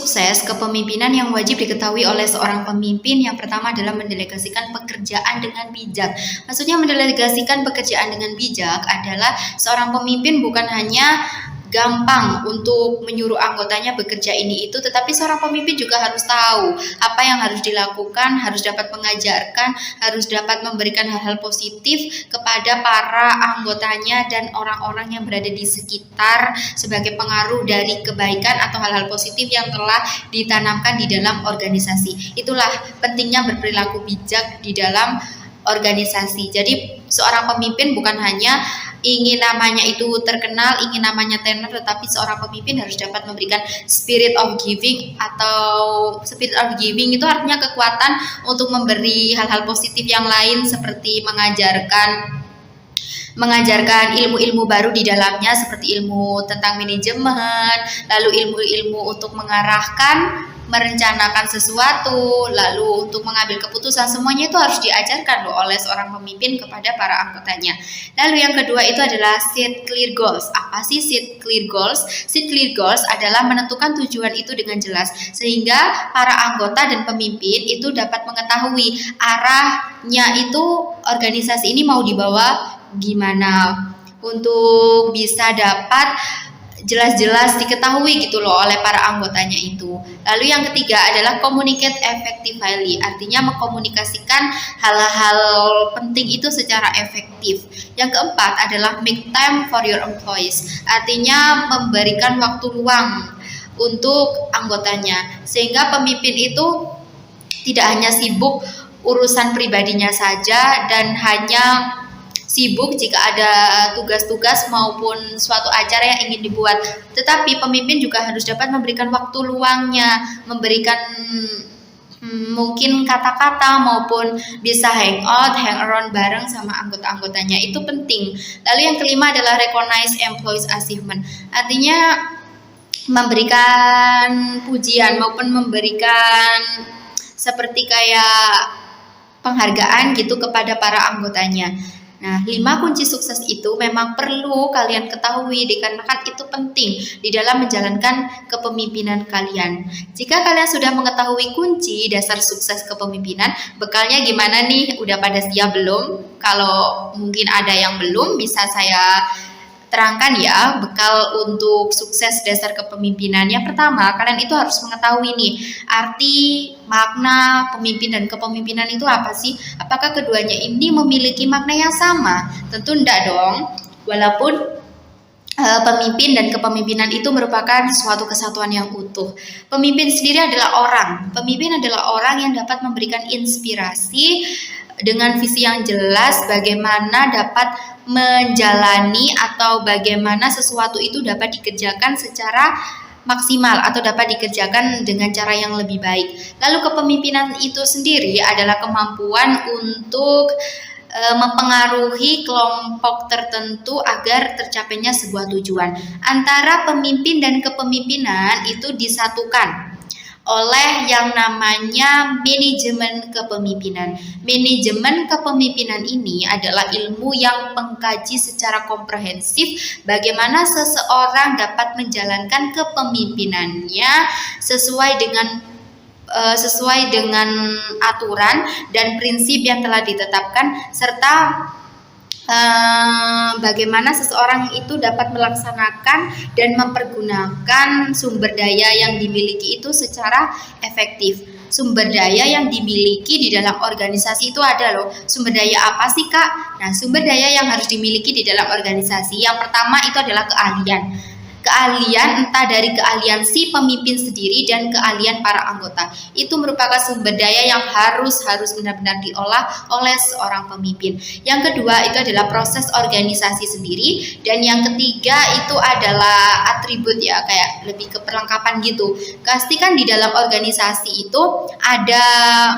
sukses kepemimpinan yang wajib diketahui oleh seorang pemimpin yang pertama adalah mendelegasikan pekerjaan dengan bijak. Maksudnya mendelegasikan pekerjaan dengan bijak adalah seorang pemimpin bukan hanya gampang untuk menyuruh anggotanya bekerja ini itu, tetapi seorang pemimpin juga harus tahu apa yang harus dilakukan, harus dapat mengajarkan, harus dapat memberikan hal-hal positif kepada para anggotanya dan orang-orang yang berada di sekitar sebagai pengaruh dari kebaikan atau hal-hal positif yang telah ditanamkan di dalam organisasi. Itulah pentingnya berperilaku bijak di dalam organisasi. Jadi seorang pemimpin bukan hanya ingin namanya itu terkenal, ingin namanya tenar, tetapi seorang pemimpin harus dapat memberikan spirit of giving, atau spirit of giving itu artinya kekuatan untuk memberi hal-hal positif yang lain seperti mengajarkan ilmu-ilmu baru di dalamnya seperti ilmu tentang manajemen, lalu ilmu-ilmu untuk mengarahkan, merencanakan sesuatu, lalu untuk mengambil keputusan, semuanya itu harus diajarkan oleh seorang pemimpin kepada para anggotanya. Lalu yang kedua itu adalah set clear goals. Apa sih set clear goals? Set clear goals adalah menentukan tujuan itu dengan jelas sehingga para anggota dan pemimpin itu dapat mengetahui arahnya itu organisasi ini mau dibawa gimana untuk bisa dapat jelas-jelas diketahui gitu loh oleh para anggotanya itu. Lalu yang ketiga adalah communicate effectively, artinya mengkomunikasikan hal-hal penting itu secara efektif. Yang keempat adalah make time for your employees, artinya memberikan waktu luang untuk anggotanya sehingga pemimpin itu tidak hanya sibuk urusan pribadinya saja dan hanya sibuk jika ada tugas-tugas maupun suatu acara yang ingin dibuat, tetapi pemimpin juga harus dapat memberikan waktu luangnya, memberikan mungkin kata-kata maupun bisa hang around bareng sama anggota-anggotanya, itu penting. Lalu yang kelima adalah recognize employees achievement, artinya memberikan pujian maupun memberikan seperti kayak penghargaan gitu kepada para anggotanya. Nah, 5 kunci sukses itu memang perlu kalian ketahui dikarenakan itu penting di dalam menjalankan kepemimpinan kalian. Jika kalian sudah mengetahui kunci dasar sukses kepemimpinan, bekalnya gimana nih? Udah pada siap belum? Kalau mungkin ada yang belum, bisa saya terangkan ya bekal untuk sukses dasar kepemimpinan. Yang pertama, kalian itu harus mengetahui nih arti, makna pemimpin dan kepemimpinan itu apa sih? Apakah keduanya ini memiliki makna yang sama? Tentu enggak dong. Walaupun pemimpin dan kepemimpinan itu merupakan suatu kesatuan yang utuh. Pemimpin sendiri adalah orang. Pemimpin adalah orang yang dapat memberikan inspirasi dengan visi yang jelas bagaimana dapat menjalani atau bagaimana sesuatu itu dapat dikerjakan secara maksimal atau dapat dikerjakan dengan cara yang lebih baik. Lalu kepemimpinan itu sendiri adalah kemampuan untuk mempengaruhi kelompok tertentu agar tercapainya sebuah tujuan. Antara pemimpin dan kepemimpinan itu disatukan oleh yang namanya manajemen kepemimpinan. Manajemen kepemimpinan ini adalah ilmu yang mengkaji secara komprehensif bagaimana seseorang dapat menjalankan kepemimpinannya sesuai dengan aturan dan prinsip yang telah ditetapkan, serta bagaimana seseorang itu dapat melaksanakan dan mempergunakan sumber daya yang dimiliki itu secara efektif. Sumber daya yang dimiliki di dalam organisasi itu ada loh. Sumber daya apa sih Kak? Nah, sumber daya yang harus dimiliki di dalam organisasi yang pertama itu adalah keahlian. Keahlian entah dari keahlian si pemimpin sendiri dan keahlian para anggota. Itu merupakan sumber daya yang harus benar-benar diolah oleh seorang pemimpin. Yang kedua itu adalah proses organisasi sendiri, dan yang ketiga itu adalah atribut ya, kayak lebih ke perlengkapan gitu. Pastikan di dalam organisasi itu ada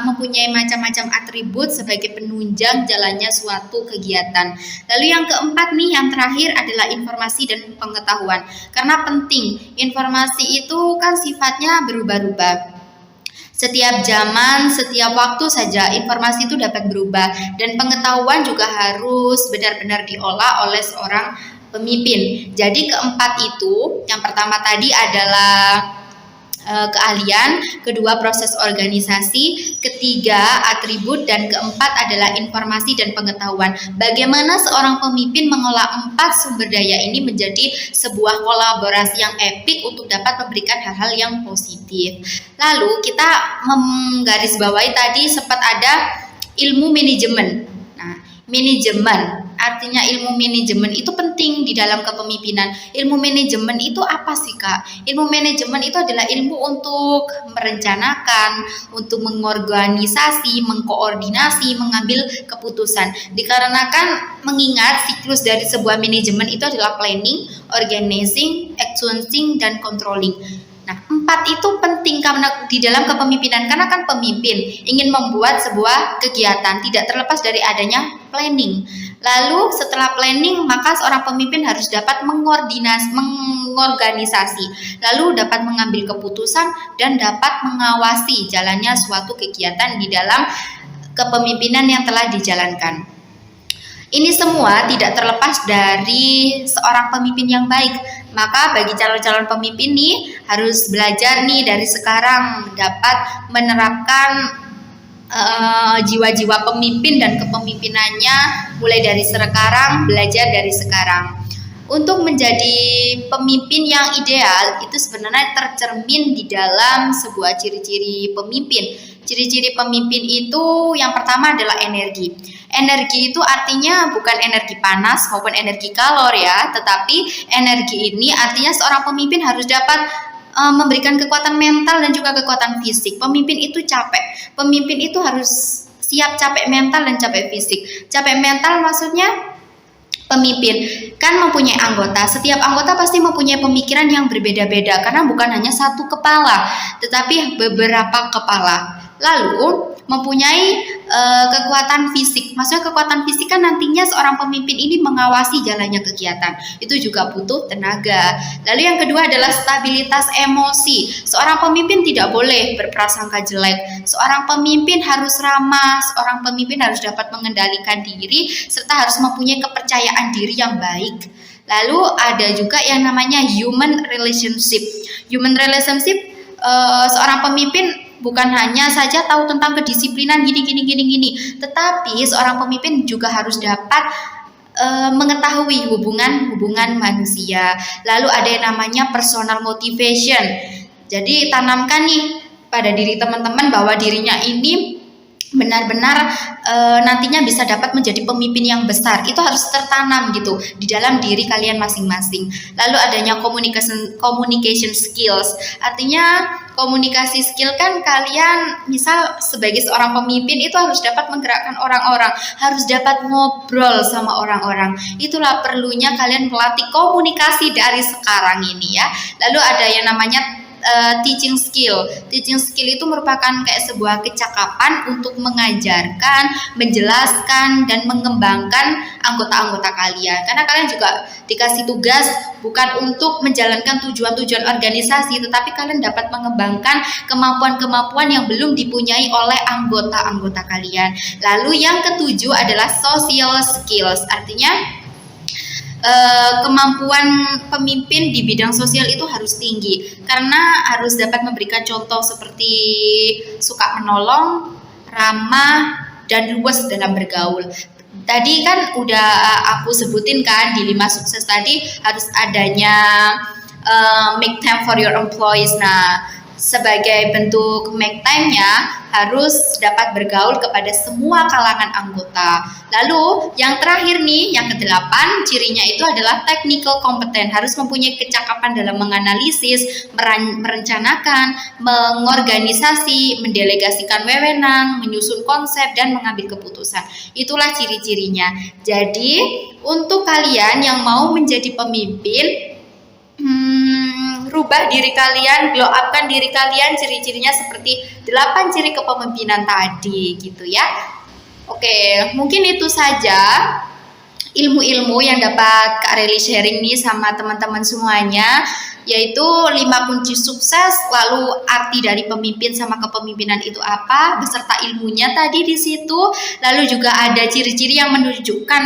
mempunyai macam-macam atribut sebagai penunjang jalannya suatu kegiatan. Lalu yang keempat nih, yang terakhir adalah informasi dan pengetahuan. Karena penting, informasi itu kan sifatnya berubah-ubah. Setiap zaman, setiap waktu saja informasi itu dapat berubah, dan pengetahuan juga harus benar-benar diolah oleh seorang pemimpin. Jadi keempat itu, yang pertama tadi adalah keahlian, kedua proses organisasi, ketiga atribut, dan keempat adalah informasi dan pengetahuan. Bagaimana seorang pemimpin mengolah 4 sumber daya ini menjadi sebuah kolaborasi yang epik untuk dapat memberikan hal-hal yang positif. Lalu kita menggarisbawahi tadi sempat ada ilmu manajemen. Nah, manajemen artinya ilmu manajemen itu penting di dalam kepemimpinan. Ilmu manajemen itu apa sih, Kak? Ilmu manajemen itu adalah ilmu untuk merencanakan, untuk mengorganisasi, mengkoordinasi, mengambil keputusan. Dikarenakan mengingat siklus dari sebuah manajemen itu adalah planning, organizing, executing, dan controlling. Nah, 4 itu penting karena di dalam kepemimpinan, karena kan pemimpin ingin membuat sebuah kegiatan tidak terlepas dari adanya planning. Lalu setelah planning, maka seorang pemimpin harus dapat mengorganisasi, lalu dapat mengambil keputusan dan dapat mengawasi jalannya suatu kegiatan di dalam kepemimpinan yang telah dijalankan. Ini semua tidak terlepas dari seorang pemimpin yang baik. Maka bagi calon-calon pemimpin nih harus belajar nih dari sekarang dapat menerapkan jiwa-jiwa pemimpin dan kepemimpinannya mulai dari sekarang, belajar dari sekarang. Untuk menjadi pemimpin yang ideal itu sebenarnya tercermin di dalam sebuah ciri-ciri pemimpin. Ciri-ciri pemimpin itu yang pertama adalah energi. Energi itu artinya bukan energi panas maupun energi kalor ya, tetapi energi ini artinya seorang pemimpin harus dapat memberikan kekuatan mental dan juga kekuatan fisik. Pemimpin itu capek. Pemimpin itu harus siap capek mental dan capek fisik. Capek mental maksudnya pemimpin kan mempunyai anggota. Setiap anggota pasti mempunyai pemikiran yang berbeda-beda karena bukan hanya satu kepala, tetapi beberapa kepala. Lalu mempunyai kekuatan fisik. Maksudnya kekuatan fisik kan nantinya seorang pemimpin ini mengawasi jalannya kegiatan. Itu juga butuh tenaga. Lalu yang kedua adalah stabilitas emosi. Seorang pemimpin tidak boleh berprasangka jelek. Seorang pemimpin harus ramah. Seorang pemimpin harus dapat mengendalikan diri serta harus mempunyai kepercayaan diri yang baik. Lalu ada juga yang namanya human relationship. Human relationship, seorang pemimpin bukan hanya saja tahu tentang kedisiplinan gini, tetapi seorang pemimpin juga harus dapat mengetahui hubungan manusia. Lalu ada yang namanya personal motivation. Jadi tanamkan nih pada diri teman-teman bahwa dirinya ini benar-benar nantinya bisa dapat menjadi pemimpin yang besar. Itu harus tertanam gitu di dalam diri kalian masing-masing. Lalu adanya communication skills. Artinya komunikasi skill kan kalian misal sebagai seorang pemimpin itu harus dapat menggerakkan orang-orang, harus dapat ngobrol sama orang-orang. Itulah perlunya kalian melatih komunikasi dari sekarang ini ya. Lalu ada yang namanya teaching skill. Teaching skill itu merupakan kayak sebuah kecakapan untuk mengajarkan, menjelaskan, dan mengembangkan anggota-anggota kalian. Karena kalian juga dikasih tugas bukan untuk menjalankan tujuan-tujuan organisasi, tetapi kalian dapat mengembangkan kemampuan-kemampuan yang belum dipunyai oleh anggota-anggota kalian. Lalu yang ketujuh adalah social skills. Artinya kemampuan pemimpin di bidang sosial itu harus tinggi karena harus dapat memberikan contoh seperti suka menolong, ramah, dan luas dalam bergaul. Tadi kan udah aku sebutin kan di 5 sukses tadi harus adanya make time for your employees. Nah, sebagai bentuk make time-nya harus dapat bergaul kepada semua kalangan anggota. Lalu yang terakhir nih, yang ke-8, cirinya itu adalah technical competence. Harus mempunyai kecakapan dalam menganalisis, merencanakan, mengorganisasi, mendelegasikan wewenang, menyusun konsep, dan mengambil keputusan. Itulah ciri-cirinya. Jadi untuk kalian yang mau menjadi pemimpin, rubah diri kalian, glow upkan diri kalian, ciri-cirinya seperti 8 ciri kepemimpinan tadi gitu ya. Oke, mungkin itu saja ilmu-ilmu yang dapat Kak Reli sharing nih sama teman-teman semuanya. yaitu 5 kunci sukses, lalu arti dari pemimpin sama kepemimpinan itu apa, beserta ilmunya tadi di situ, lalu juga ada ciri-ciri yang menunjukkan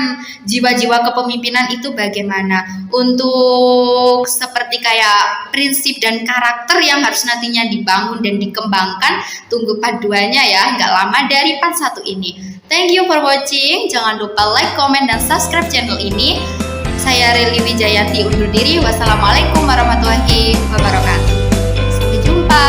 jiwa-jiwa kepemimpinan itu bagaimana. Untuk seperti kayak prinsip dan karakter yang harus nantinya dibangun dan dikembangkan, tunggu part 2-nya ya, nggak lama dari part 1 ini. Thank you for watching, jangan lupa like, comment, dan subscribe channel ini. Saya Reli Wijayati undur diri. Wassalamualaikum warahmatullahi wabarakatuh. Sampai jumpa.